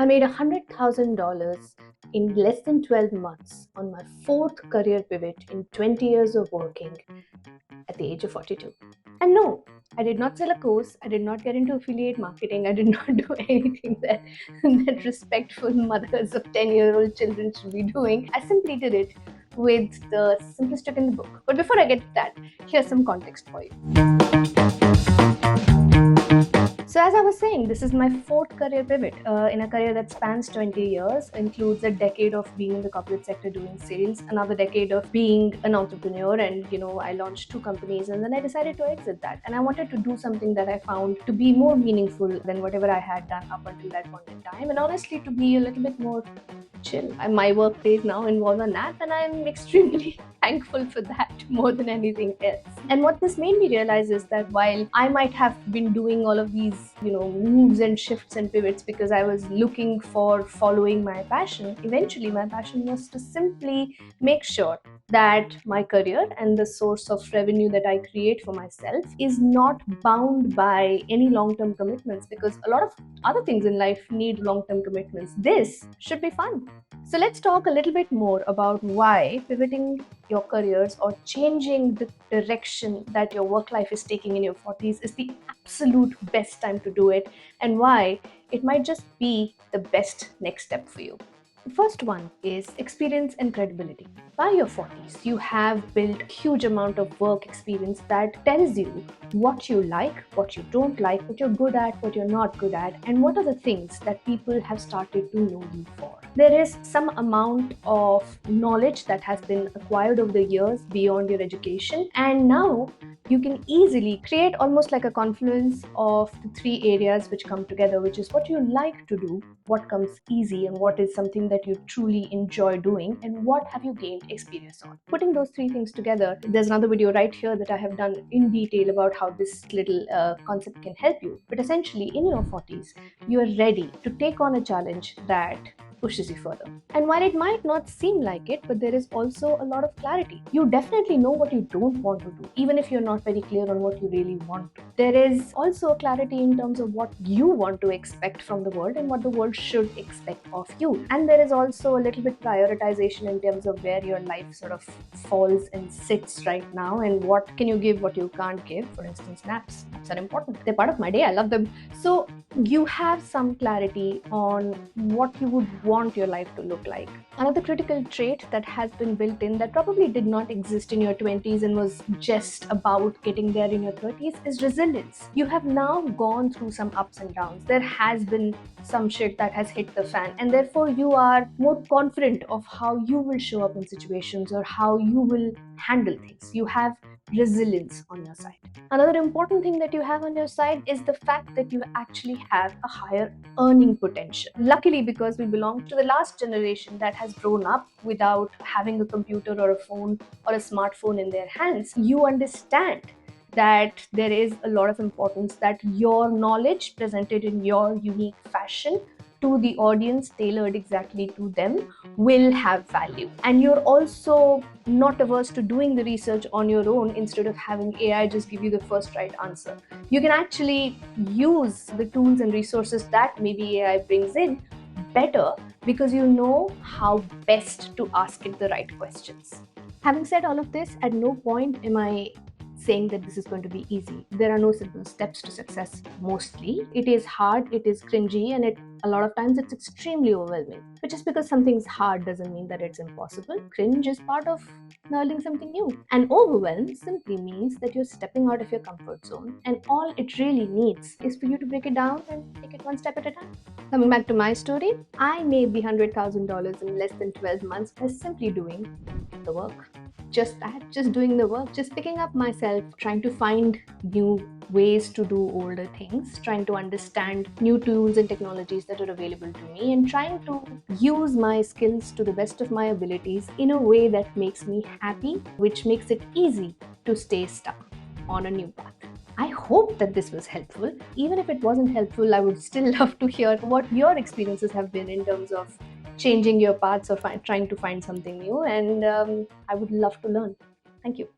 I made $100,000 in less than 12 months on my fourth career pivot in 20 years of working at the age of 42. And no, I did not sell a course. I did not get into affiliate marketing. I did not do anything that respectful mothers of 10-year-old children should be doing. I simply did it with the simplest trick in the book. But before I get to that, here's some context for you. So as I was saying, this is my fourth career pivot in a career that spans 20 years, includes a decade of being in the corporate sector doing sales, another decade of being an entrepreneur, and I launched 2 companies, and then I decided to exit that. And I wanted to do something that I found to be more meaningful than whatever I had done up until that point in time, and honestly to be a little bit more chill. My work days now involve a nap, and I'm extremely thankful for that more than anything else. And what this made me realize is that while I might have been doing all of these, moves and shifts and pivots because I was looking for following my passion, eventually my passion was to simply make sure that my career and the source of revenue that I create for myself is not bound by any long-term commitments, because a lot of other things in life need long-term commitments. This should be fun. So let's talk a little bit more about why pivoting your careers or changing the direction that your work life is taking in your 40s is the absolute best time to do it, and why it might just be the best next step for you. The first one is experience and credibility. By your 40s, you have built a huge amount of work experience that tells you what you like, what you don't like, what you're good at, what you're not good at, and what are the things that people have started to know you for. There is some amount of knowledge that has been acquired over the years beyond your education, and now you can easily create almost like a confluence of the 3 areas which come together, which is what you like to do, what comes easy, and what is something that you truly enjoy doing, and what have you gained experience on. Putting those 3 things together, there's another video right here that I have done in detail about how this little concept can help you. But essentially, in your 40s, you are ready to take on a challenge that pushes you further. And while it might not seem like it, but there is also a lot of clarity. You definitely know what you don't want to do, even if you're not very clear on what you really want to. There is also clarity in terms of what you want to expect from the world and what the world should expect of you. And there is also a little bit prioritization in terms of where your life sort of falls and sits right now, and what can you give, what you can't give. For instance, naps. Naps are important. They're part of my day. I love them. So you have some clarity on what you would want your life to look like. Another critical trait that has been built in that probably did not exist in your 20s and was just about getting there in your 30s is resilience. You have now gone through some ups and downs. There has been some shit that has hit the fan, and therefore you are more confident of how you will show up in situations or how you will handle things. You have resilience on your side. Another important thing that you have on your side is the fact that you actually have a higher earning potential. Luckily, because we belong to the last generation that has grown up without having a computer or a phone or a smartphone in their hands, you understand that there is a lot of importance that your knowledge presented in your unique fashion to the audience, tailored exactly to them, will have value. And you're also not averse to doing the research on your own instead of having AI just give you the first right answer. You can actually use the tools and resources that maybe AI brings in better because you know how best to ask it the right questions. Having said all of this, at no point am I saying that this is going to be easy. There are no simple steps to success. Mostly it is hard, it is cringy, and a lot of times it's extremely overwhelming. But just because something's hard doesn't mean that it's impossible. Cringe is part of learning something new, and overwhelm simply means that you're stepping out of your comfort zone, and all it really needs is for you to break it down and take it one step at a time. Coming back to my story, I made the $100,000 in less than 12 months by simply doing the work. Just that, just doing the work, just picking up myself, trying to find new ways to do older things, trying to understand new tools and technologies that are available to me, and trying to use my skills to the best of my abilities in a way that makes me happy, which makes it easy to stay stuck on a new path. I hope that this was helpful. Even if it wasn't helpful, I would still love to hear what your experiences have been in terms of changing your paths or trying to find something new, and I would love to learn. Thank you.